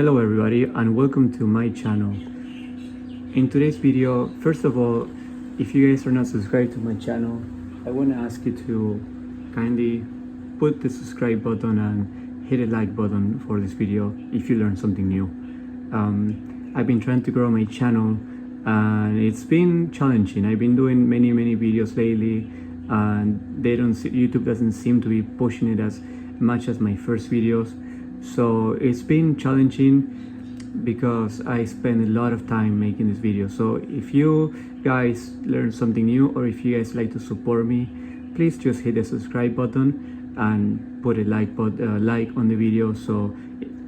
Hello everybody and welcome to my channel. In today's video, first of all, if you guys are not subscribed to my channel, I want to ask you to kindly put the subscribe button and hit a like button for this video if you learned something new. I've been trying to grow my channel and it's been challenging. I've been doing many videos lately and YouTube doesn't seem to be pushing it as much as my first videos. So it's been challenging because I spend a lot of time making this video. So if you guys learn something new or if you guys like to support me, please just hit the subscribe button and put a like on the video so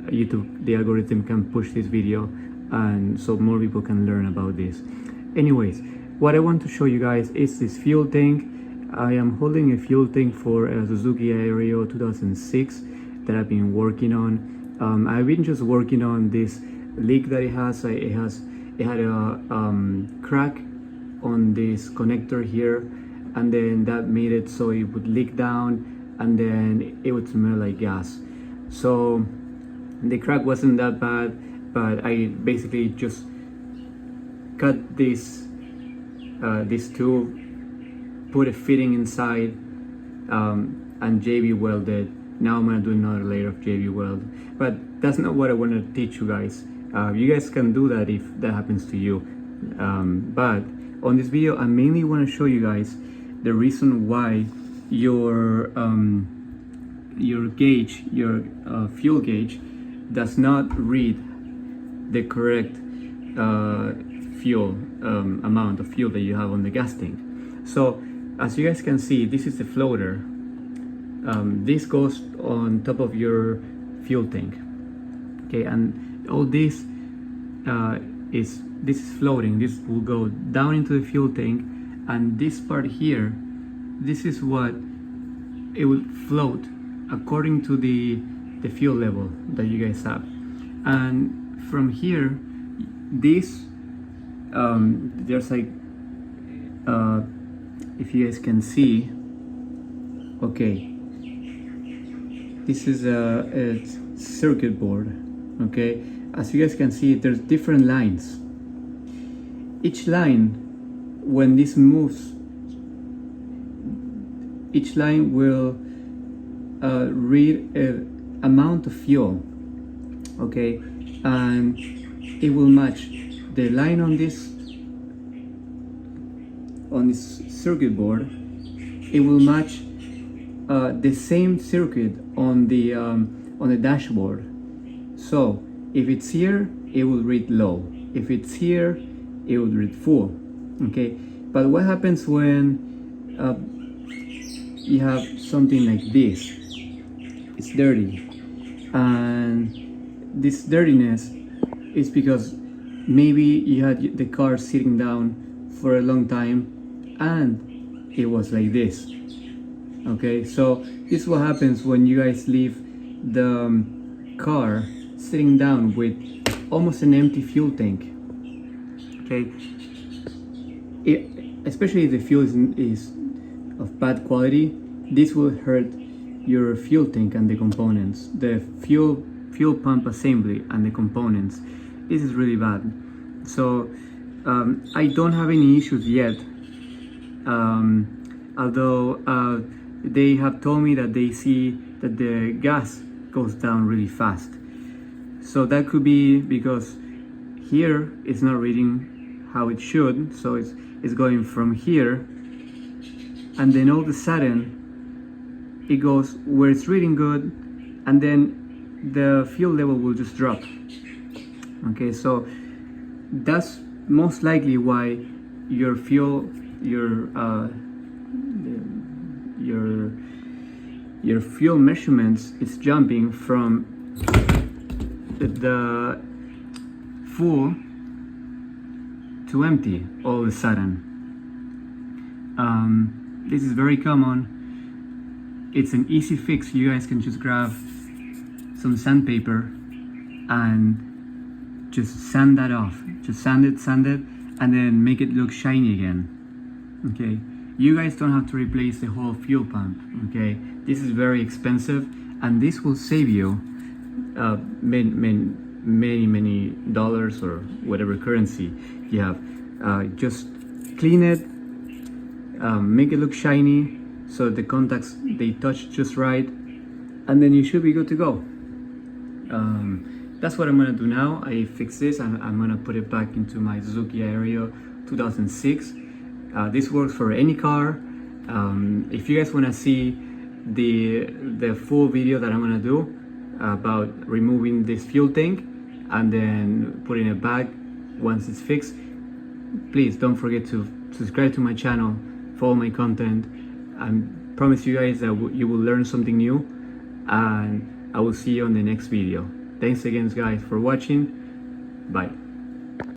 YouTube, the algorithm, can push this video and so more people can learn about this. Anyways, what I want to show you guys is this fuel tank. I am holding a fuel tank for a Suzuki Aerio 2006 that I've been working on. I've been just working on this leak that it has. It had a crack on this connector here, and then that made it so it would leak down and then it would smell like gas. So the crack wasn't that bad, but I basically just cut this tube, put a fitting inside, and JB welded. Now I'm gonna do another layer of JB weld, but that's not what I want to teach you guys. You guys can do that if that happens to you. But on this video, I mainly want to show you guys the reason why your gauge, your fuel gauge, does not read the correct fuel amount of fuel that you have on the gas tank. So as you guys can see, this is the floater. This goes on top of your fuel tank, okay, and all this is floating. This will go down into the fuel tank, and this part here, this is what it will float according to the fuel level that you guys have. And from here, this there's like if you guys can see, okay, this is a circuit board, okay? As you guys can see, there's different lines. Each line, when this moves, each line will read an amount of fuel, okay? And it will match the line on this circuit board. It will match the same circuit on the dashboard. So if it's here, it will read low. If it's here, it will read full. Okay, but what happens when you have something like this? It's dirty, and this dirtiness is because maybe you had the car sitting down for a long time and it was like this. Okay, so this is what happens when you guys leave the car sitting down with almost an empty fuel tank. Okay, especially if the fuel is of bad quality, this will hurt your fuel tank and the components, the fuel pump assembly and the components. This is really bad. So I don't have any issues yet, although they have told me that they see that the gas goes down really fast. So that could be because here it's not reading how it should. So it's going from here, and then all of a sudden it goes where it's reading good, and then the fuel level will just drop. Okay, so that's most likely why your fuel measurements is jumping from the full to empty all of a sudden. This is very common. It's an easy fix. You guys can just grab some sandpaper and just sand that off. Just sand it, and then make it look shiny again. Okay, you guys don't have to replace the whole fuel pump. Okay, this is very expensive, and this will save you many dollars or whatever currency you have. Just clean it, make it look shiny so the contacts they touch just right, and then you should be good to go. That's what I'm gonna do now. I fix this and I'm gonna put it back into my Suzuki Aerio 2006. This works for any car. If you guys wanna see the full video that I'm gonna do about removing this fuel tank and then putting it back once it's fixed, please don't forget to subscribe to my channel, follow my content. I promise you guys that you will learn something new, and I will see you on the next video. Thanks again guys for watching. Bye.